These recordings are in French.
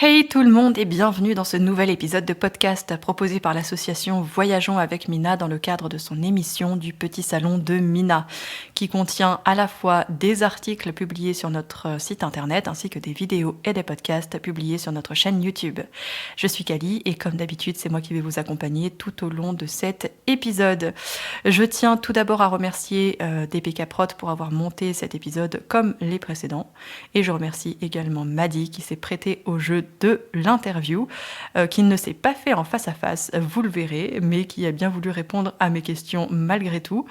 Hey tout le monde et bienvenue dans ce nouvel épisode de podcast proposé par l'association Voyageons avec Mina dans le cadre de son émission du Petit Salon de Mina, qui contient à la fois des articles publiés sur notre site internet ainsi que des vidéos et des podcasts publiés sur notre chaîne YouTube. Je suis Kali et comme d'habitude c'est moi qui vais vous accompagner tout au long de cet épisode. Je tiens tout d'abord à remercier DPK Prod pour avoir monté cet épisode comme les précédents et je remercie également Madi qui s'est prêté au jeu de l'interview, qui ne s'est pas fait en face à face, vous le verrez, mais qui a bien voulu répondre à mes questions malgré tout,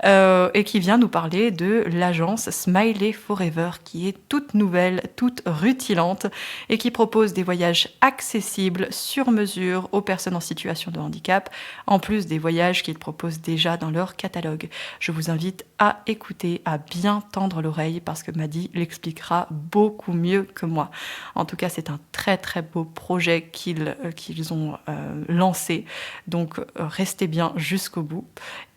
et qui vient nous parler de l'agence Smiley Forever, qui est toute nouvelle, toute rutilante, et qui propose des voyages accessibles, sur mesure, aux personnes en situation de handicap, en plus des voyages qu'ils proposent déjà dans leur catalogue. Je vous invite à écouter, à bien tendre l'oreille, parce que Madi l'expliquera beaucoup mieux que moi. En tout cas, c'est un très beau projet qu'ils ont lancé. Donc, restez bien jusqu'au bout.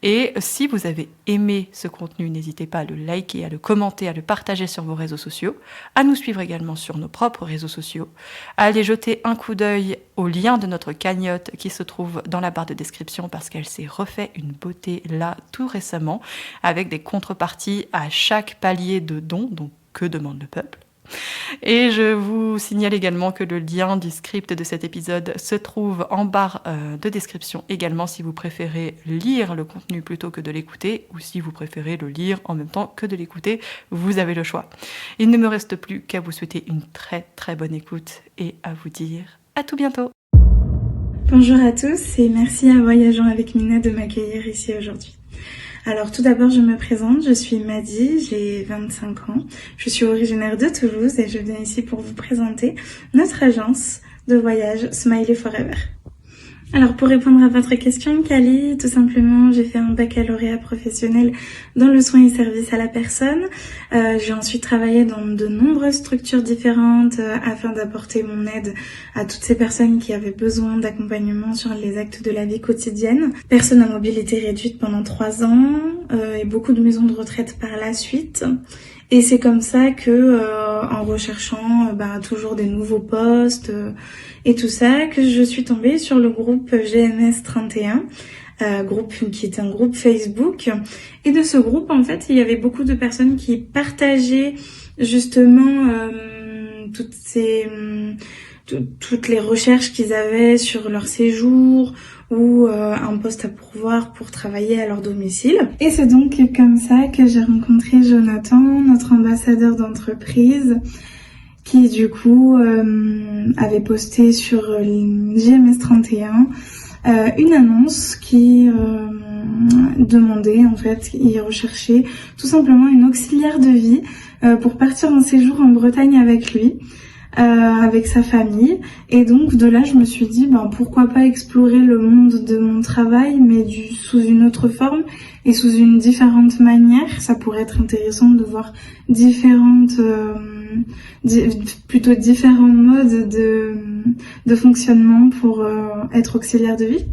Et si vous avez aimé ce contenu, n'hésitez pas à le liker, à le commenter, à le partager sur vos réseaux sociaux, à nous suivre également sur nos propres réseaux sociaux, à aller jeter un coup d'œil au lien de notre cagnotte qui se trouve dans la barre de description parce qu'elle s'est refait une beauté là tout récemment avec des contreparties à chaque palier de dons, donc que demande le peuple. Et je vous signale également que le lien du script de cet épisode se trouve en barre de description également si vous préférez lire le contenu plutôt que de l'écouter ou si vous préférez le lire en même temps que de l'écouter, vous avez le choix. Il ne me reste plus qu'à vous souhaiter une très bonne écoute et à vous dire à tout bientôt. Bonjour à tous et merci à Voyageons avec Mina de m'accueillir ici aujourd'hui. Alors tout d'abord je me présente, je suis Madi, j'ai 25 ans, je suis originaire de Toulouse et je viens ici pour vous présenter notre agence de voyage Smiley Forever. Alors pour répondre à votre question Kali, tout simplement j'ai fait un baccalauréat professionnel dans le soin et service à la personne. J'ai ensuite travaillé dans de nombreuses structures différentes afin d'apporter mon aide à toutes ces personnes qui avaient besoin d'accompagnement sur les actes de la vie quotidienne. Personnes à mobilité réduite pendant 3 ans et beaucoup de maisons de retraite par la suite. Et c'est comme ça que, en recherchant toujours des nouveaux postes et tout ça, que je suis tombée sur le groupe GMS 31, groupe qui est un groupe Facebook. Et de ce groupe, en fait, il y avait beaucoup de personnes qui partageaient justement toutes les recherches qu'ils avaient sur leur séjour ou un poste à pourvoir pour travailler à leur domicile. Et c'est donc comme ça que j'ai rencontré Jonathan, notre ambassadeur d'entreprise, qui du coup avait posté sur JMS 31 une annonce qui demandait, en fait, il recherchait tout simplement une auxiliaire de vie pour partir en séjour en Bretagne avec lui. Avec sa famille, et donc de là je me suis dit pourquoi pas explorer le monde de mon travail mais sous une autre forme et sous une différente manière. Ça pourrait être intéressant de voir différents modes de fonctionnement pour être auxiliaire de vie.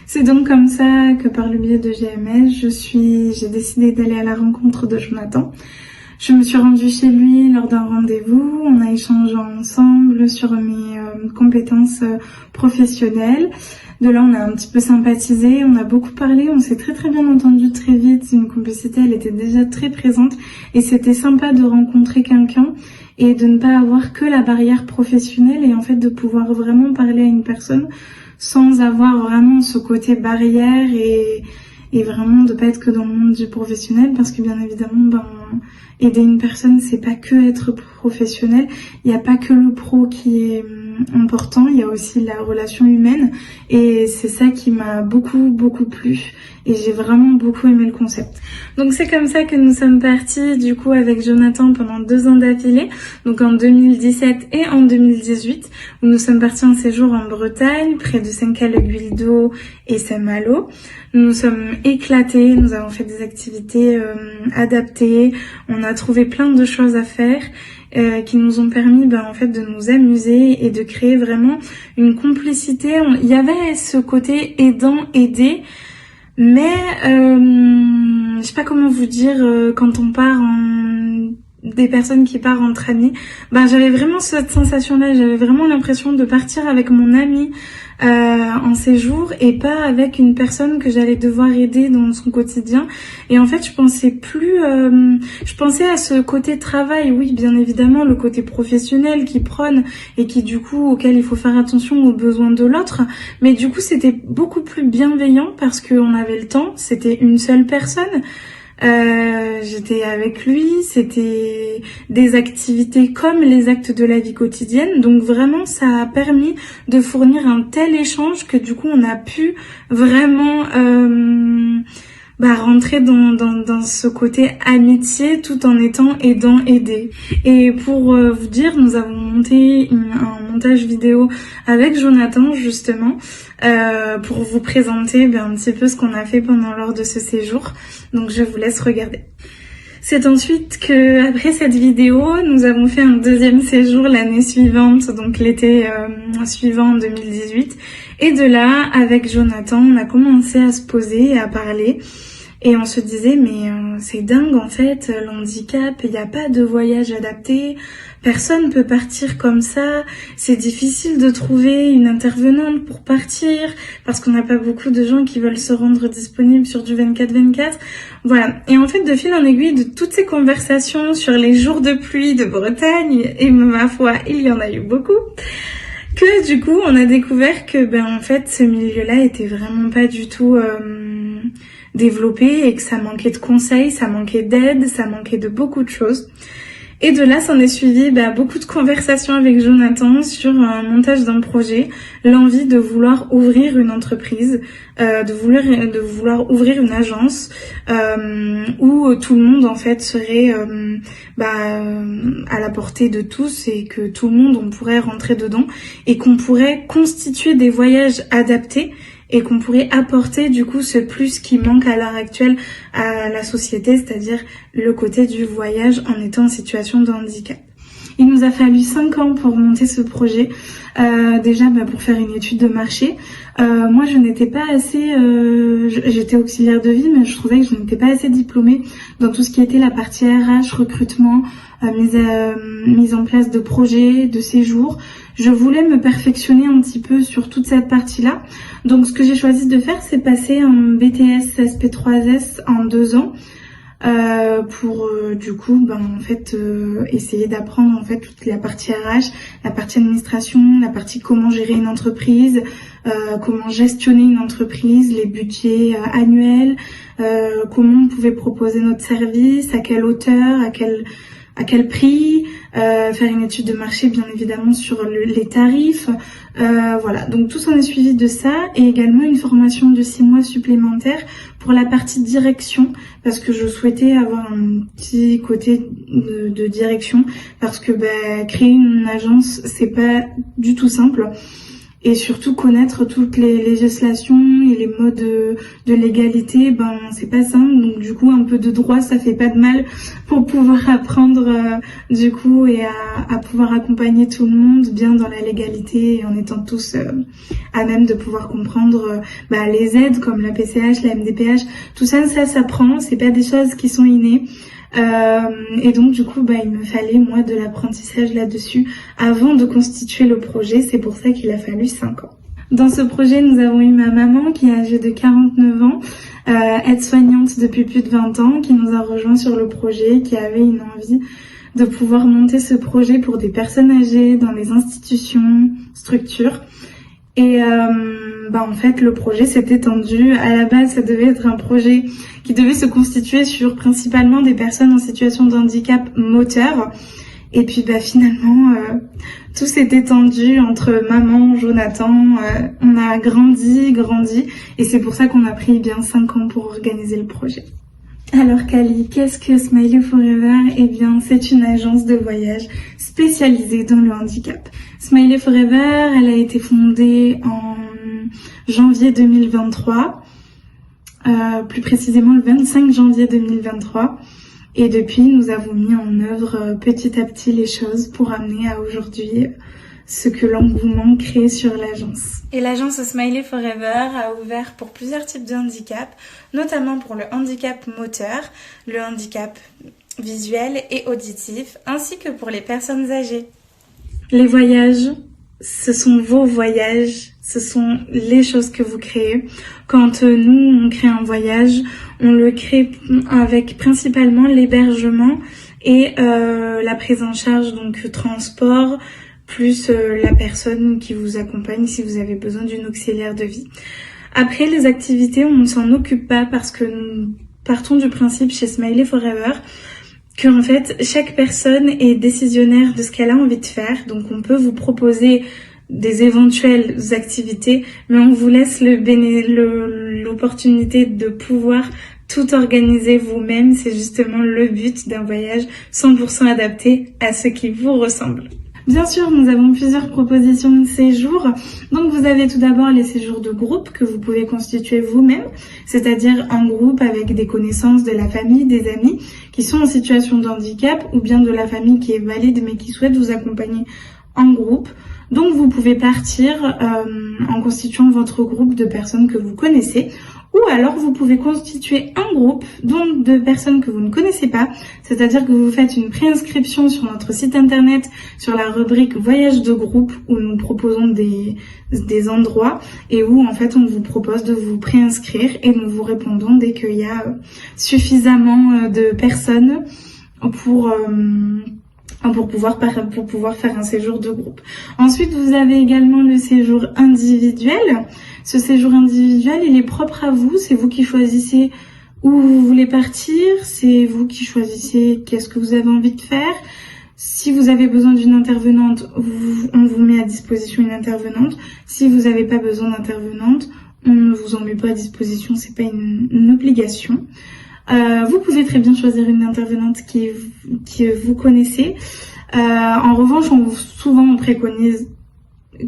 C'est donc comme ça que par le biais de GMS j'ai décidé d'aller à la rencontre de Jonathan. Je me suis rendue chez lui lors d'un rendez-vous, on a échangé ensemble sur mes compétences professionnelles. De là, on a un petit peu sympathisé, on a beaucoup parlé, on s'est très bien entendu très vite. Une complicité, elle était déjà très présente et c'était sympa de rencontrer quelqu'un et de ne pas avoir que la barrière professionnelle et en fait de pouvoir vraiment parler à une personne sans avoir vraiment ce côté barrière et vraiment de pas être que dans le monde du professionnel parce que bien évidemment aider une personne c'est pas que être professionnel, il n'y a pas que le pro qui est important, il y a aussi la relation humaine et c'est ça qui m'a beaucoup plu et j'ai vraiment beaucoup aimé le concept. Donc c'est comme ça que nous sommes partis du coup avec Jonathan pendant 2 ans d'affilée, donc en 2017 et en 2018 où nous sommes partis en séjour en Bretagne, près de Saint-Caloguildo et Saint-Malo. Nous nous sommes éclatés, nous avons fait des activités adaptées, on a trouvé plein de choses à faire qui nous ont permis en fait de nous amuser et de créer vraiment une complicité. Il y avait ce côté aidant-aidé, mais je sais pas comment vous dire, quand on part des personnes qui partent entre amis, j'avais vraiment cette sensation-là, j'avais vraiment l'impression de partir avec mon ami en séjour et pas avec une personne que j'allais devoir aider dans son quotidien. Et en fait, je pensais à ce côté travail, oui, bien évidemment, le côté professionnel qui prône et qui du coup auquel il faut faire attention aux besoins de l'autre, mais du coup c'était beaucoup plus bienveillant parce qu'on avait le temps, c'était une seule personne. J'étais avec lui, c'était des activités comme les actes de la vie quotidienne, donc vraiment ça a permis de fournir un tel échange que du coup on a pu vraiment rentrer dans ce côté amitié tout en étant aidé. Et pour vous dire, nous avons monté un montage vidéo avec Jonathan justement pour vous présenter un petit peu ce qu'on a fait lors de ce séjour. Donc je vous laisse regarder. C'est ensuite que, après cette vidéo, nous avons fait un deuxième séjour l'année suivante, donc l'été suivant en 2018. Et de là, avec Jonathan, on a commencé à se poser et à parler. Et on se disait, mais c'est dingue en fait, l'handicap, il n'y a pas de voyage adapté, personne peut partir comme ça, c'est difficile de trouver une intervenante pour partir, parce qu'on n'a pas beaucoup de gens qui veulent se rendre disponibles sur du 24/24. Voilà, et en fait, de fil en aiguille de toutes ces conversations sur les jours de pluie de Bretagne, et ma foi, il y en a eu beaucoup, que du coup, on a découvert que en fait, ce milieu-là était vraiment pas du tout développé et que ça manquait de conseils, ça manquait d'aide, ça manquait de beaucoup de choses. Et de là, s'en est suivi beaucoup de conversations avec Jonathan sur un montage d'un projet, l'envie de vouloir ouvrir une entreprise, de vouloir ouvrir une agence où tout le monde en fait serait à la portée de tous et que tout le monde on pourrait rentrer dedans et qu'on pourrait constituer des voyages adaptés et qu'on pourrait apporter du coup ce plus qui manque à l'heure actuelle à la société, c'est-à-dire le côté du voyage en étant en situation de handicap. Il nous a fallu 5 ans pour monter ce projet, déjà pour faire une étude de marché. Moi je n'étais pas assez, j'étais auxiliaire de vie, mais je trouvais que je n'étais pas assez diplômée dans tout ce qui était la partie RH, recrutement, mise en place de projets, de séjours. Je voulais me perfectionner un petit peu sur toute cette partie-là. Donc ce que j'ai choisi de faire, c'est passer un BTS SP3S en 2 ans pour du coup essayer d'apprendre en fait toute la partie RH, la partie administration, la partie comment gérer une entreprise, comment gestionner une entreprise, les budgets annuels, comment on pouvait proposer notre service, à quelle hauteur, à quel prix, faire une étude de marché bien évidemment sur les tarifs, voilà, donc tout s'en est suivi de ça et également une formation de 6 mois supplémentaires pour la partie direction parce que je souhaitais avoir un petit côté de direction parce que créer une agence c'est pas du tout simple. Et surtout connaître toutes les législations et les modes de légalité, c'est pas simple. Donc du coup, un peu de droit, ça fait pas de mal pour pouvoir apprendre du coup et à pouvoir accompagner tout le monde bien dans la légalité et en étant tous à même de pouvoir comprendre les aides comme la PCH, la MDPH. Tout ça, ça s'apprend. C'est pas des choses qui sont innées. Et donc du coup il me fallait moi de l'apprentissage là-dessus avant de constituer le projet, c'est pour ça qu'il a fallu 5 ans. Dans ce projet nous avons eu ma maman qui est âgée de 49 ans, aide-soignante depuis plus de 20 ans, qui nous a rejoint sur le projet, qui avait une envie de pouvoir monter ce projet pour des personnes âgées dans les institutions, structures. Et en fait le projet s'est étendu. À la base ça devait être un projet qui devait se constituer sur principalement des personnes en situation de handicap moteur. Et puis finalement tout s'est étendu entre maman, Jonathan, on a grandi et c'est pour ça qu'on a pris bien 5 ans pour organiser le projet. Alors Kali, qu'est-ce que Smiley Forever? Eh bien, c'est une agence de voyage spécialisée dans le handicap. Smiley Forever, elle a été fondée en janvier 2023, plus précisément le 25 janvier 2023. Et depuis, nous avons mis en œuvre petit à petit les choses pour amener à aujourd'hui ce que l'engouement crée sur l'agence. Et l'agence Smiley Forever a ouvert pour plusieurs types de handicap, notamment pour le handicap moteur, le handicap visuels et auditifs, ainsi que pour les personnes âgées. Les voyages, ce sont vos voyages, ce sont les choses que vous créez. Quand nous, on crée un voyage, on le crée avec principalement l'hébergement et la prise en charge, donc transport, plus la personne qui vous accompagne si vous avez besoin d'une auxiliaire de vie. Après, les activités, on ne s'en occupe pas parce que nous partons du principe chez Smiley Forever que en fait, chaque personne est décisionnaire de ce qu'elle a envie de faire. Donc, on peut vous proposer des éventuelles activités, mais on vous laisse l'opportunité de pouvoir tout organiser vous-même. C'est justement le but d'un voyage 100% adapté à ce qui vous ressemble. Bien sûr, nous avons plusieurs propositions de séjours. Donc, vous avez tout d'abord les séjours de groupe que vous pouvez constituer vous-même, c'est-à-dire un groupe avec des connaissances de la famille, des amis qui sont en situation de handicap ou bien de la famille qui est valide mais qui souhaite vous accompagner en groupe. Donc, vous pouvez partir en constituant votre groupe de personnes que vous connaissez. Ou alors, vous pouvez constituer un groupe donc de personnes que vous ne connaissez pas, c'est-à-dire que vous faites une préinscription sur notre site internet, sur la rubrique voyage de groupe, où nous proposons des endroits et où en fait on vous propose de vous préinscrire et nous vous répondons dès qu'il y a suffisamment de personnes pour pouvoir faire un séjour de groupe. Ensuite, vous avez également le séjour individuel. Ce séjour individuel, il est propre à vous. C'est vous qui choisissez où vous voulez partir. C'est vous qui choisissez qu'est-ce que vous avez envie de faire. Si vous avez besoin d'une intervenante, on vous met à disposition une intervenante. Si vous n'avez pas besoin d'intervenante, on ne vous en met pas à disposition. C'est pas une obligation. Vous pouvez très bien choisir une intervenante qui vous connaissez. En revanche, souvent on préconise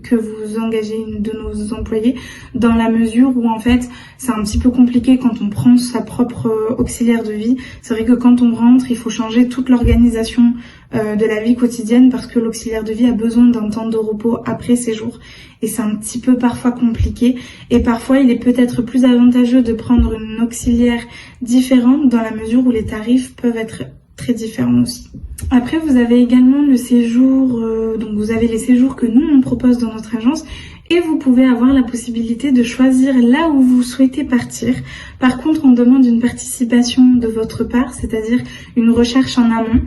que vous engagez une de nos employés dans la mesure où en fait c'est un petit peu compliqué quand on prend sa propre auxiliaire de vie. C'est vrai que quand on rentre, il faut changer toute l'organisation de la vie quotidienne parce que l'auxiliaire de vie a besoin d'un temps de repos après séjour et c'est un petit peu parfois compliqué et parfois il est peut-être plus avantageux de prendre une auxiliaire différente dans la mesure où les tarifs peuvent être très différents aussi. Après, vous avez également le séjour, donc vous avez les séjours que nous on propose dans notre agence et vous pouvez avoir la possibilité de choisir là où vous souhaitez partir. Par contre, on demande une participation de votre part, c'est-à-dire une recherche en amont.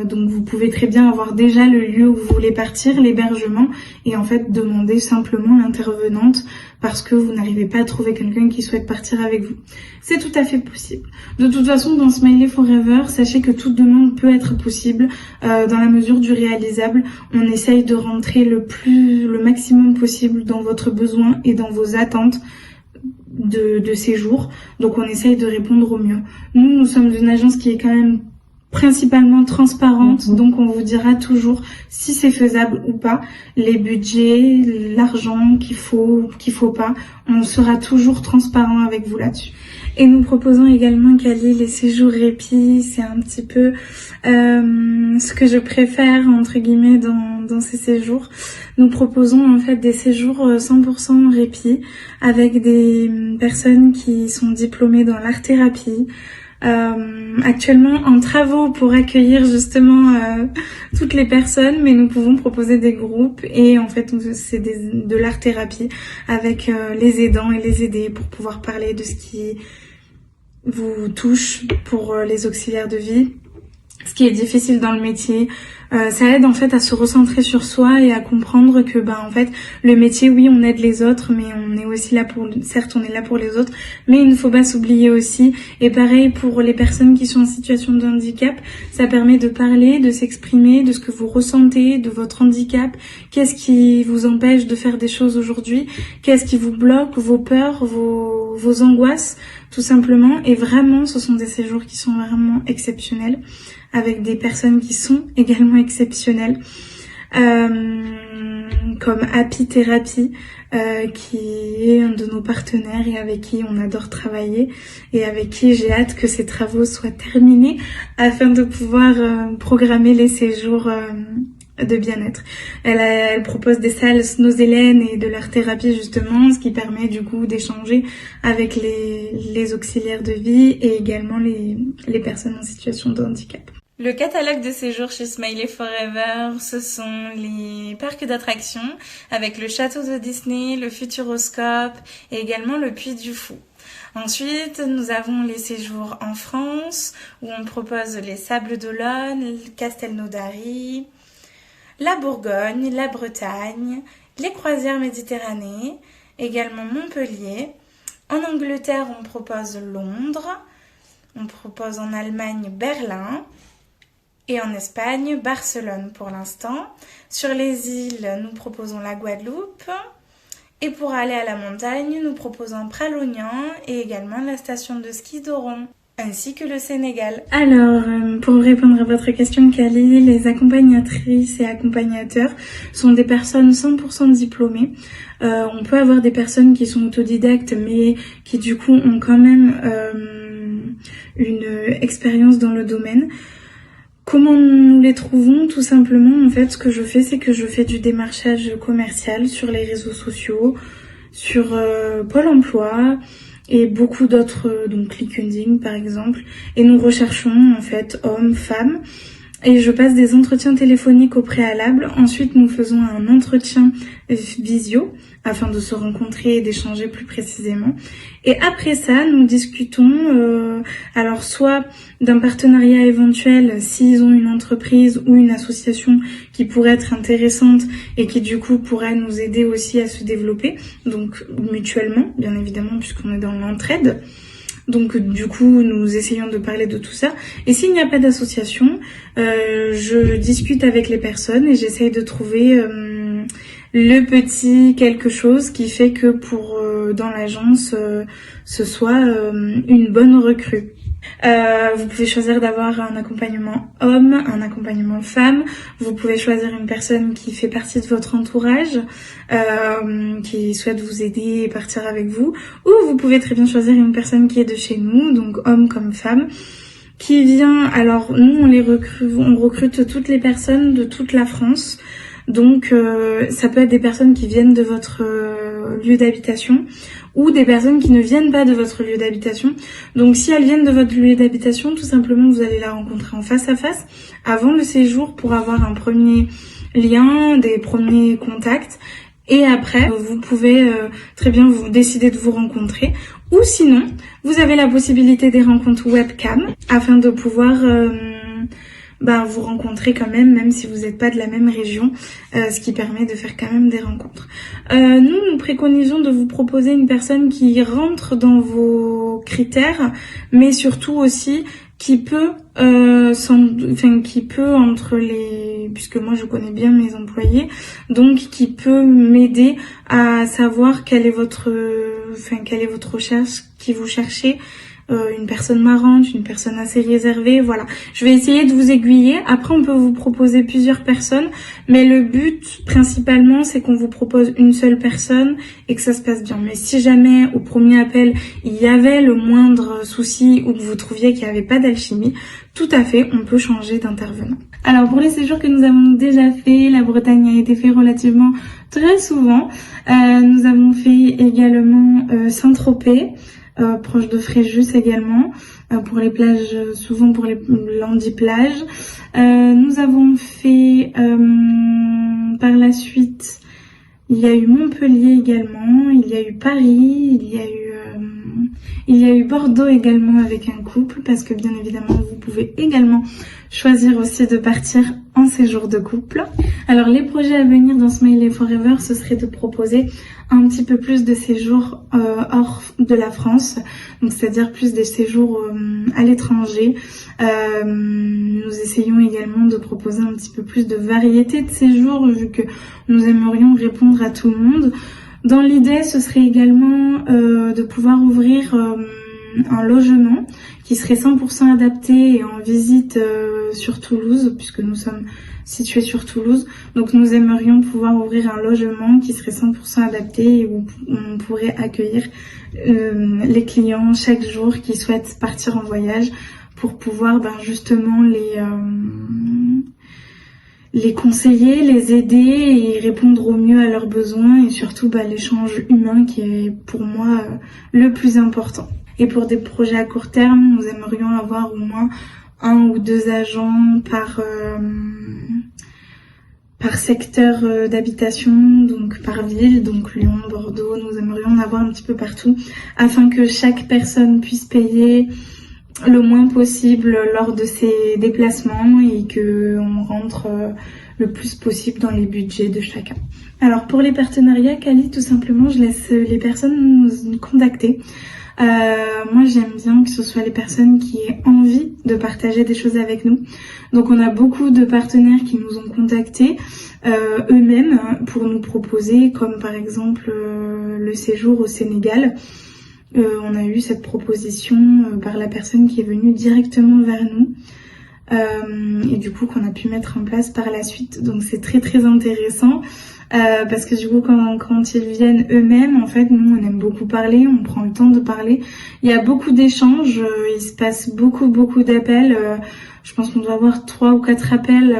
Donc vous pouvez très bien avoir déjà le lieu où vous voulez partir, l'hébergement, et en fait demander simplement l'intervenante parce que vous n'arrivez pas à trouver quelqu'un qui souhaite partir avec vous. C'est tout à fait possible. De toute façon, dans Smiley Forever, sachez que toute demande peut être possible dans la mesure du réalisable. On essaye de rentrer le maximum possible dans votre besoin et dans vos attentes de séjour. Donc on essaye de répondre au mieux. Nous sommes une agence qui est quand même principalement transparente, donc on vous dira toujours si c'est faisable ou pas, les budgets, l'argent qu'il faut pas, on sera toujours transparent avec vous là-dessus. Et nous proposons également Kali les séjours répit, c'est un petit peu ce que je préfère entre guillemets dans ces séjours. Nous proposons en fait des séjours 100% répit avec des personnes qui sont diplômées dans l'art-thérapie, actuellement en travaux pour accueillir justement toutes les personnes, mais nous pouvons proposer des groupes et en fait c'est de l'art-thérapie avec les aidants et les aidés pour pouvoir parler de ce qui vous touche pour les auxiliaires de vie, ce qui est difficile dans le métier. Ça aide en fait à se recentrer sur soi et à comprendre que en fait le métier, oui, on aide les autres, mais on est aussi là certes on est là pour les autres, mais il ne faut pas s'oublier aussi. Et pareil pour les personnes qui sont en situation de handicap, ça permet de parler, de s'exprimer de ce que vous ressentez, de votre handicap, qu'est-ce qui vous empêche de faire des choses aujourd'hui, qu'est-ce qui vous bloque, vos peurs, vos angoisses, tout simplement. Et vraiment, ce sont des séjours qui sont vraiment exceptionnels, avec des personnes qui sont également exceptionnelles, comme Happy Therapy, qui est un de nos partenaires et avec qui on adore travailler et avec qui j'ai hâte que ces travaux soient terminés afin de pouvoir programmer les séjours de bien-être. Elle propose des salles Snozelen et de l'art thérapie justement, ce qui permet du coup d'échanger avec les auxiliaires de vie et également les personnes en situation de handicap. Le catalogue de séjours chez Smiley Forever, ce sont les parcs d'attractions avec le château de Disney, le Futuroscope et également le Puy du Fou. Ensuite, nous avons les séjours en France où on propose les Sables d'Olonne, Castelnaudary, la Bourgogne, la Bretagne, les croisières Méditerranée, également Montpellier. En Angleterre, on propose Londres, on propose en Allemagne Berlin et en Espagne Barcelone pour l'instant. Sur les îles, nous proposons la Guadeloupe. Et pour aller à la montagne, nous proposons Pralognan et également la station de ski d'Oron, ainsi que le Sénégal. Alors, pour répondre à votre question, Kali, les accompagnatrices et accompagnateurs sont des personnes 100% diplômées. On peut avoir des personnes qui sont autodidactes, mais qui du coup ont quand même une expérience dans le domaine. Comment nous les trouvons? Tout simplement, en fait, ce que je fais, c'est que je fais du démarchage commercial sur les réseaux sociaux, sur Pôle emploi et beaucoup d'autres, donc LinkedIn par exemple. Et nous recherchons en fait hommes, femmes. Et je passe des entretiens téléphoniques au préalable. Ensuite, nous faisons un entretien visio afin de se rencontrer et d'échanger plus précisément. Et après ça, nous discutons alors soit d'un partenariat éventuel s'ils ont une entreprise ou une association qui pourrait être intéressante et qui du coup pourrait nous aider aussi à se développer, donc mutuellement, bien évidemment, puisqu'on est dans l'entraide. Donc du coup, nous essayons de parler de tout ça. Et s'il n'y a pas d'association, je discute avec les personnes et j'essaye de trouver le petit quelque chose qui fait que pour dans l'agence, ce soit une bonne recrue. Vous pouvez choisir d'avoir un accompagnement homme, un accompagnement femme. Vous pouvez choisir une personne qui fait partie de votre entourage, qui souhaite vous aider et partir avec vous. Ou vous pouvez très bien choisir une personne qui est de chez nous, donc homme comme femme, qui vient. Alors nous, on recrute toutes les personnes de toute la France. Donc ça peut être des personnes qui viennent de votre lieu d'habitation ou des personnes qui ne viennent pas de votre lieu d'habitation. Donc si elles viennent de votre lieu d'habitation, tout simplement vous allez la rencontrer en face à face avant le séjour pour avoir un premier lien, des premiers contacts. Et après, vous pouvez très bien vous décider de vous rencontrer. Ou sinon, vous avez la possibilité des rencontres webcam afin de pouvoir vous rencontrer quand même si vous n'êtes pas de la même région, ce qui permet de faire quand même des rencontres. Nous préconisons de vous proposer une personne qui rentre dans vos critères, mais surtout aussi qui peut entre les, puisque moi je connais bien mes employés, donc qui peut m'aider à savoir quelle est votre recherche, qui vous cherchez. Une personne marrante, une personne assez réservée, voilà. Je vais essayer de vous aiguiller. Après, on peut vous proposer plusieurs personnes, mais le but principalement, c'est qu'on vous propose une seule personne et que ça se passe bien. Mais si jamais au premier appel, il y avait le moindre souci ou que vous trouviez qu'il n'y avait pas d'alchimie, tout à fait, on peut changer d'intervenant. Alors pour les séjours que nous avons déjà fait, la Bretagne a été fait relativement très souvent. Nous avons fait également Saint-Tropez. Proche de Fréjus également, pour les plages, souvent pour les landiplages. Nous avons fait par la suite, il y a eu Montpellier également, il y a eu Paris, il y a eu Bordeaux également avec un couple, parce que bien évidemment vous pouvez également choisir aussi de partir en séjour de couple. Alors les projets à venir dans Smiley Forever, ce serait de proposer un petit peu plus de séjours hors de la France, donc c'est-à-dire plus des séjours à l'étranger. Nous essayons également de proposer un petit peu plus de variété de séjours, vu que nous aimerions répondre à tout le monde. Dans l'idée, ce serait également de pouvoir ouvrir un logement qui serait 100% adapté et en visite sur Toulouse, puisque nous sommes situés sur Toulouse. Donc nous aimerions pouvoir ouvrir un logement qui serait 100% adapté et où on pourrait accueillir les clients chaque jour qui souhaitent partir en voyage pour pouvoir justement les conseiller, les aider et répondre au mieux à leurs besoins et surtout l'échange humain qui est pour moi le plus important. Et pour des projets à court terme, nous aimerions avoir au moins 1 ou 2 agents par secteur d'habitation, donc par ville, donc Lyon, Bordeaux, nous aimerions en avoir un petit peu partout afin que chaque personne puisse payer le moins possible lors de ses déplacements et qu'on rentre le plus possible dans les budgets de chacun. Alors pour les partenariats, Kali, tout simplement, je laisse les personnes nous contacter. Moi j'aime bien que ce soit les personnes qui aient envie de partager des choses avec nous. Donc on a beaucoup de partenaires qui nous ont contactés eux-mêmes pour nous proposer, comme par exemple le séjour au Sénégal. On a eu cette proposition par la personne qui est venue directement vers nous et du coup qu'on a pu mettre en place par la suite. Donc c'est très très intéressant. Parce que du coup quand ils viennent eux-mêmes, en fait nous on aime beaucoup parler, on prend le temps de parler, il y a beaucoup d'échanges, il se passe beaucoup d'appels, je pense qu'on doit avoir 3 ou 4 appels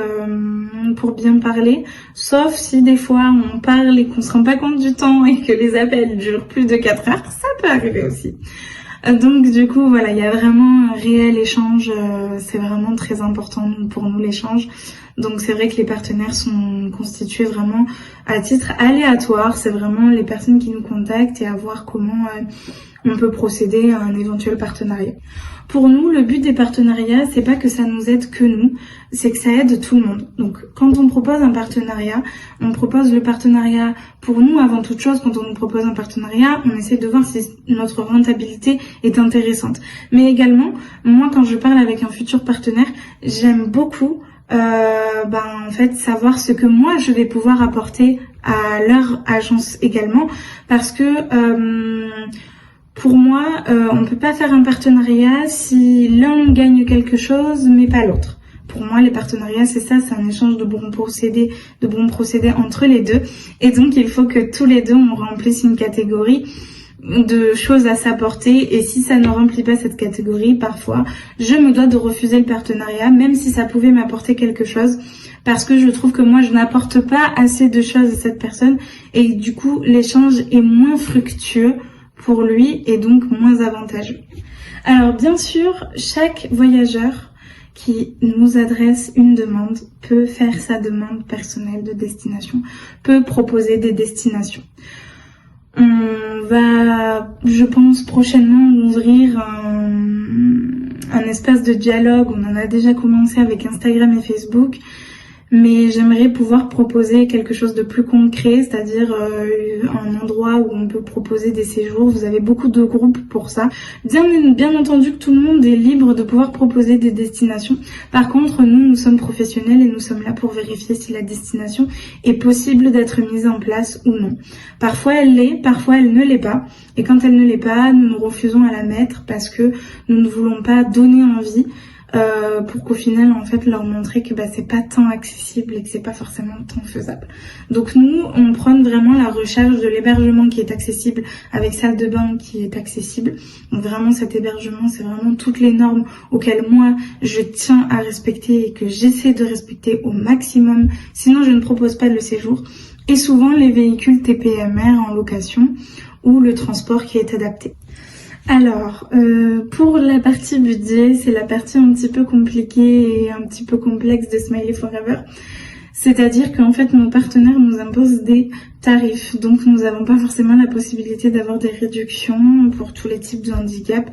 pour bien parler, sauf si des fois on parle et qu'on se rend pas compte du temps et que les appels durent plus de 4 heures, ça peut arriver aussi. Donc du coup voilà, il y a vraiment un réel échange, c'est vraiment très important pour nous l'échange. Donc c'est vrai que les partenaires sont constitués vraiment à titre aléatoire, c'est vraiment les personnes qui nous contactent et à voir comment on peut procéder à un éventuel partenariat. Pour nous, le but des partenariats, c'est pas que ça nous aide que nous, c'est que ça aide tout le monde. Donc quand on propose un partenariat, on propose le partenariat pour nous avant toute chose. Quand on nous propose un partenariat, on essaie de voir si notre rentabilité est intéressante. Mais également, moi quand je parle avec un futur partenaire, j'aime beaucoup en fait savoir ce que moi je vais pouvoir apporter à leur agence également, parce que pour moi on peut pas faire un partenariat si l'un gagne quelque chose mais pas l'autre. Pour moi les partenariats c'est ça, c'est un échange de bons procédés entre les deux, et donc il faut que tous les deux on remplisse une catégorie de choses à s'apporter, et si ça ne remplit pas cette catégorie, parfois je me dois de refuser le partenariat même si ça pouvait m'apporter quelque chose, parce que je trouve que moi je n'apporte pas assez de choses à cette personne et du coup l'échange est moins fructueux pour lui et donc moins avantageux. Alors bien sûr, chaque voyageur qui nous adresse une demande peut faire sa demande personnelle de destination, peut proposer des destinations. On va, je pense, prochainement ouvrir un espace de dialogue. On en a déjà commencé avec Instagram et Facebook, mais j'aimerais pouvoir proposer quelque chose de plus concret, c'est-à-dire un endroit où on peut proposer des séjours. Vous avez beaucoup de groupes pour ça. Bien entendu que tout le monde est libre de pouvoir proposer des destinations. Par contre, nous sommes professionnels et nous sommes là pour vérifier si la destination est possible d'être mise en place ou non. Parfois elle l'est, parfois elle ne l'est pas. Et quand elle ne l'est pas, nous nous refusons à la mettre parce que nous ne voulons pas donner envie pour qu'au final en fait leur montrer que c'est pas tant accessible et que c'est pas forcément tant faisable. Donc nous on prône vraiment la recherche de l'hébergement qui est accessible, avec salle de bain qui est accessible. Donc vraiment cet hébergement c'est vraiment toutes les normes auxquelles moi je tiens à respecter et que j'essaie de respecter au maximum, sinon je ne propose pas le séjour. Et souvent les véhicules TPMR en location ou le transport qui est adapté. Alors, pour la partie budget, c'est la partie un petit peu compliquée et un petit peu complexe de Smiley Forever. C'est-à-dire qu'en fait, nos partenaires nous imposent des tarifs. Donc, nous n'avons pas forcément la possibilité d'avoir des réductions pour tous les types de handicap.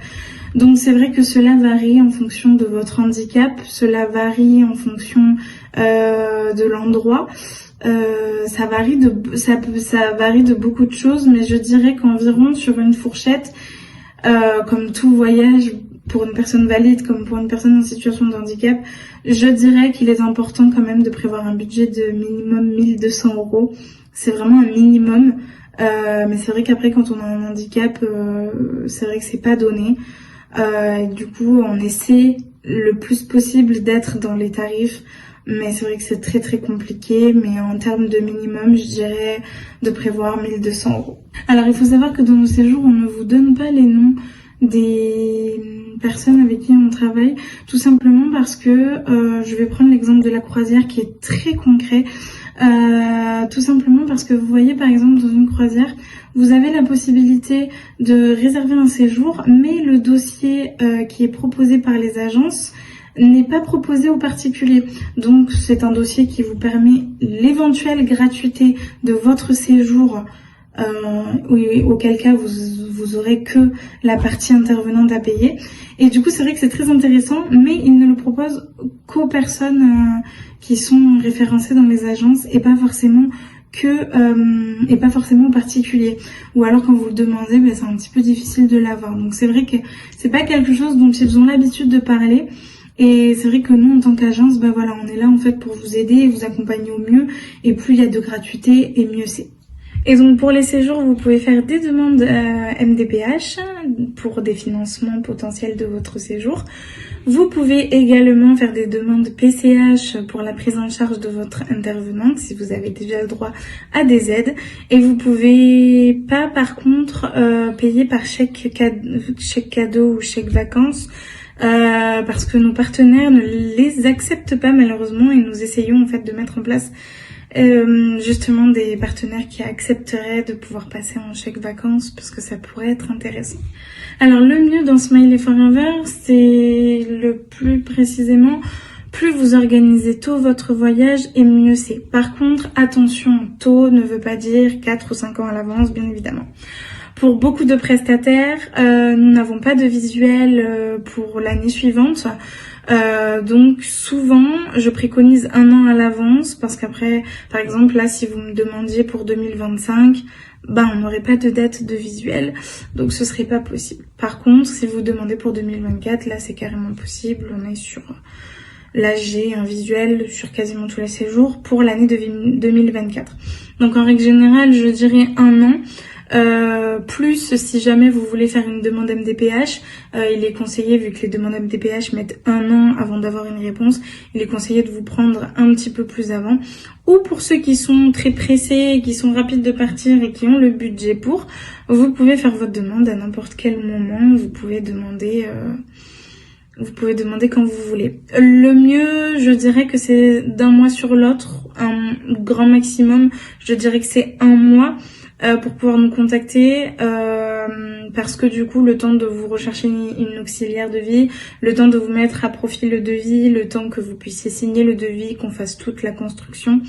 Donc, c'est vrai que cela varie en fonction de votre handicap. Cela varie en fonction de l'endroit. Ça varie de beaucoup de choses, mais je dirais qu'environ sur une fourchette, comme tout voyage pour une personne valide comme pour une personne en situation de handicap, je dirais qu'il est important quand même de prévoir un budget de minimum 1200 €. C'est vraiment un minimum, mais c'est vrai qu'après quand on a un handicap, c'est vrai que c'est pas donné. Du coup on essaie le plus possible d'être dans les tarifs, mais c'est vrai que c'est très très compliqué. Mais en termes de minimum, je dirais de prévoir 1200 €. Alors il faut savoir que dans nos séjours, on ne vous donne pas les noms des personnes avec qui on travaille, tout simplement parce que je vais prendre l'exemple de la croisière qui est très concret. Tout simplement parce que vous voyez, par exemple, dans une croisière, vous avez la possibilité de réserver un séjour, mais le dossier qui est proposé par les agences n'est pas proposé aux particuliers. Donc c'est un dossier qui vous permet l'éventuelle gratuité de votre séjour, auquel cas vous aurez que la partie intervenante à payer. Et du coup c'est vrai que c'est très intéressant, mais il ne le propose qu'aux personnes qui sont référencées dans les agences et pas forcément aux particuliers. Ou alors quand vous le demandez, c'est un petit peu difficile de l'avoir. Donc c'est vrai que c'est pas quelque chose dont ils ont l'habitude de parler. Et c'est vrai que nous, en tant qu'agence, on est là en fait pour vous aider et vous accompagner au mieux. Et plus il y a de gratuité, et mieux c'est. Et donc pour les séjours, vous pouvez faire des demandes MDPH pour des financements potentiels de votre séjour. Vous pouvez également faire des demandes PCH pour la prise en charge de votre intervenante si vous avez déjà le droit à des aides. Et vous pouvez pas par contre payer par chèque cadeau ou chèque vacances. Parce que nos partenaires ne les acceptent pas malheureusement, et nous essayons en fait de mettre en place justement des partenaires qui accepteraient de pouvoir passer en chèque vacances, parce que ça pourrait être intéressant. Alors le mieux dans Smiley Forever, c'est le plus précisément, plus vous organisez tôt votre voyage et mieux c'est. Par contre, attention, tôt ne veut pas dire 4 ou 5 ans à l'avance, bien évidemment. Pour beaucoup de prestataires, nous n'avons pas de visuel pour l'année suivante. Donc souvent, je préconise 1 an à l'avance parce qu'après, par exemple, là, si vous me demandiez pour 2025, on n'aurait pas de date de visuel, donc ce serait pas possible. Par contre, si vous demandez pour 2024, là, c'est carrément possible. On est sur... Là, j'ai un visuel sur quasiment tous les séjours pour l'année 2024. Donc en règle générale, je dirais 1 an. Plus si jamais vous voulez faire une demande MDPH, il est conseillé, vu que les demandes MDPH mettent 1 an avant d'avoir une réponse, il est conseillé de vous prendre un petit peu plus avant. Ou pour ceux qui sont très pressés, qui sont rapides de partir et qui ont le budget pour, vous pouvez faire votre demande à n'importe quel moment. Vous pouvez demander quand vous voulez. Le mieux, je dirais que c'est d'un mois sur l'autre, un grand maximum, je dirais que c'est 1 mois. Pour pouvoir nous contacter, parce que du coup le temps de vous rechercher une auxiliaire de vie, le temps de vous mettre à profit le devis, le temps que vous puissiez signer le devis, qu'on fasse toute la construction,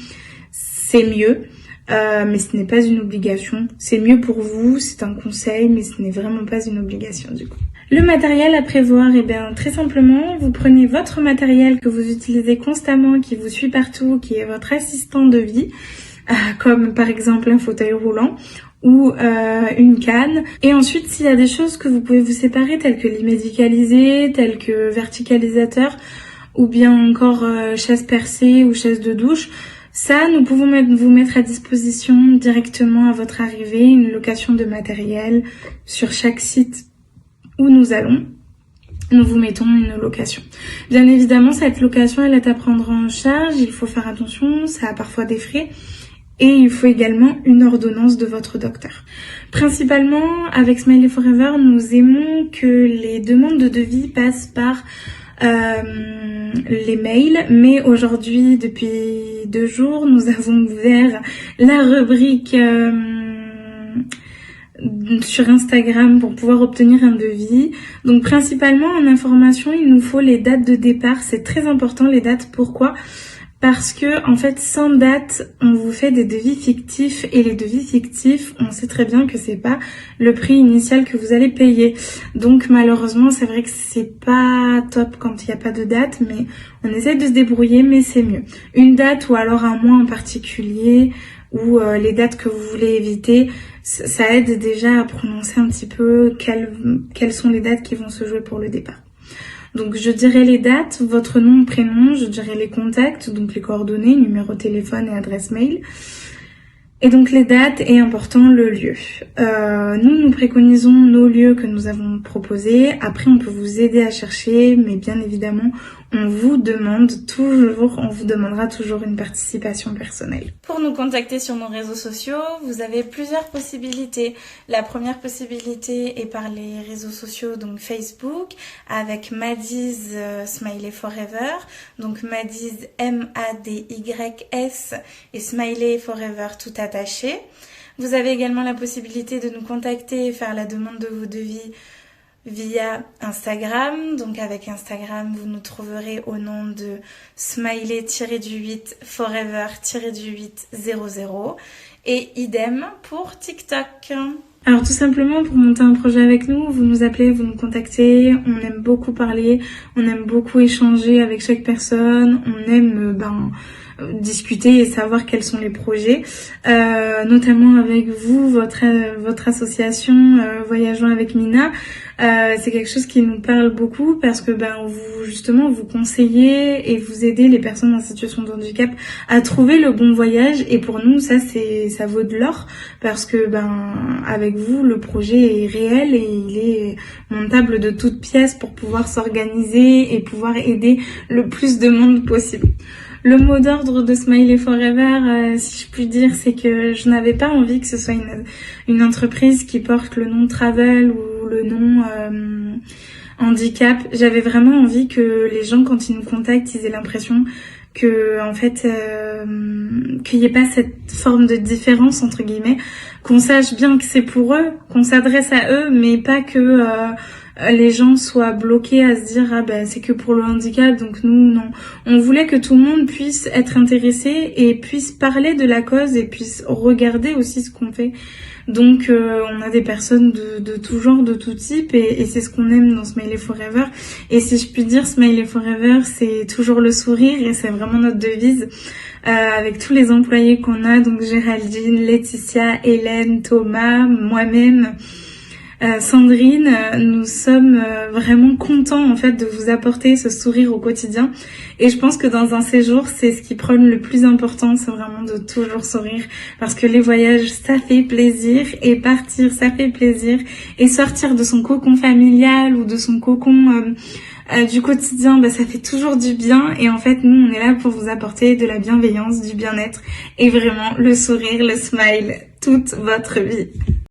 c'est mieux, mais ce n'est pas une obligation. C'est mieux pour vous, c'est un conseil, mais ce n'est vraiment pas une obligation du coup. Le matériel à prévoir, très simplement, vous prenez votre matériel que vous utilisez constamment, qui vous suit partout, qui est votre assistant de vie, comme par exemple un fauteuil roulant ou une canne. Et ensuite, s'il y a des choses que vous pouvez vous séparer, telles que lit médicalisé, telles que verticalisateur, ou bien encore chaise percée ou chaise de douche, ça, nous pouvons vous mettre à disposition directement à votre arrivée, une location de matériel sur chaque site où nous allons. Nous vous mettons une location. Bien évidemment, cette location, elle est à prendre en charge. Il faut faire attention, ça a parfois des frais. Et il faut également une ordonnance de votre docteur. Principalement, avec Smiley Forever, nous aimons que les demandes de devis passent par les mails. Mais aujourd'hui, depuis 2 jours, nous avons ouvert la rubrique sur Instagram pour pouvoir obtenir un devis. Donc principalement en information, il nous faut les dates de départ. C'est très important les dates. Pourquoi ? Parce que en fait, sans date, on vous fait des devis fictifs, et les devis fictifs, on sait très bien que c'est pas le prix initial que vous allez payer. Donc malheureusement, c'est vrai que c'est pas top quand il n'y a pas de date, mais on essaie de se débrouiller, mais c'est mieux. Une date ou alors un mois en particulier, ou les dates que vous voulez éviter, ça aide déjà à prononcer un petit peu quelles sont les dates qui vont se jouer pour le départ. Donc je dirais les dates, votre nom, prénom, je dirais les contacts, donc les coordonnées, numéro de téléphone et adresse mail. Et donc les dates et important le lieu. Nous préconisons nos lieux que nous avons proposés. Après on peut vous aider à chercher, mais bien évidemment on vous demandera toujours une participation personnelle. Pour nous contacter sur nos réseaux sociaux, vous avez plusieurs possibilités. La première possibilité est par les réseaux sociaux, donc Facebook, avec Madys Smiley Forever, donc Madys MADYS et Smiley Forever tout attaché. Vous avez également la possibilité de nous contacter et faire la demande de vos devis via Instagram. Donc avec Instagram, vous nous trouverez au nom de smiley-8 forever-8 00 et idem pour TikTok. Alors tout simplement, pour monter un projet avec nous, vous nous appelez, vous nous contactez. On aime beaucoup parler, on aime beaucoup échanger avec chaque personne, on aime discuter et savoir quels sont les projets, notamment avec vous, votre association Voyageons avec Mina. C'est quelque chose qui nous parle beaucoup parce que vous conseillez et vous aidez les personnes en situation de handicap à trouver le bon voyage, et pour nous ça vaut de l'or parce que avec vous le projet est réel et il est montable de toutes pièces pour pouvoir s'organiser et pouvoir aider le plus de monde possible. Le mot d'ordre de Smiley Forever, si je puis dire, c'est que je n'avais pas envie que ce soit une entreprise qui porte le nom Travel ou le nom handicap. J'avais vraiment envie que les gens, quand ils nous contactent, ils aient l'impression que qu'il n'y ait pas cette forme de différence entre guillemets, qu'on sache bien que c'est pour eux, qu'on s'adresse à eux, mais pas que les gens soient bloqués à se dire c'est que pour le handicap, donc nous non. On voulait que tout le monde puisse être intéressé et puisse parler de la cause et puisse regarder aussi ce qu'on fait. Donc on a des personnes de tout genre, de tout type, et c'est ce qu'on aime dans Smiley Forever. Et si je puis dire, Smiley Forever, c'est toujours le sourire, et c'est vraiment notre devise. Avec tous les employés qu'on a, donc Géraldine, Laetitia, Hélène, Thomas, moi-même, Sandrine, nous sommes vraiment contents en fait de vous apporter ce sourire au quotidien, et je pense que dans un séjour c'est ce qui prône le plus important, c'est vraiment de toujours sourire, parce que les voyages ça fait plaisir, et partir ça fait plaisir, et sortir de son cocon familial ou de son cocon du quotidien, ça fait toujours du bien. Et en fait nous on est là pour vous apporter de la bienveillance, du bien-être et vraiment le sourire, le smile toute votre vie.